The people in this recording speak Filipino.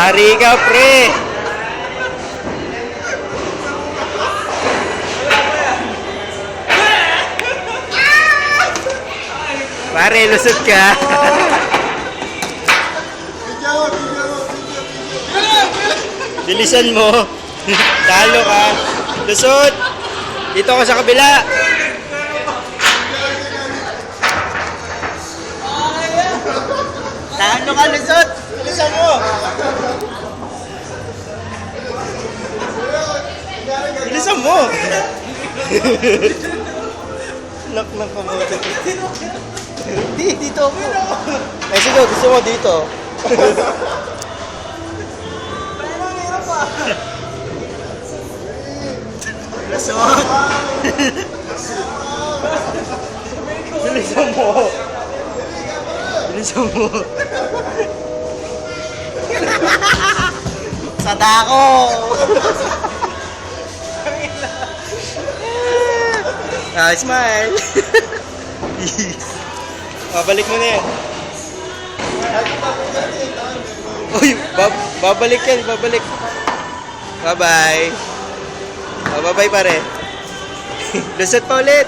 Yari ka, pre! Pare, lusot ka. Bilisan mo. Talo ka. Lusot. Dito ka sa kabila. Talo ka, lusot. Bilisan mo. Bilisan mo. Nak ka mo. Hindi, dito ako. Ay, sige, gusto mo dito. Lasot! Bilisan mo! Bilisan mo! Sa dako! Smile! Babalik mo na yan. Uy, babalik yan, babalik. Bye-bye. Bye-bye pare. Lusot pa ulit.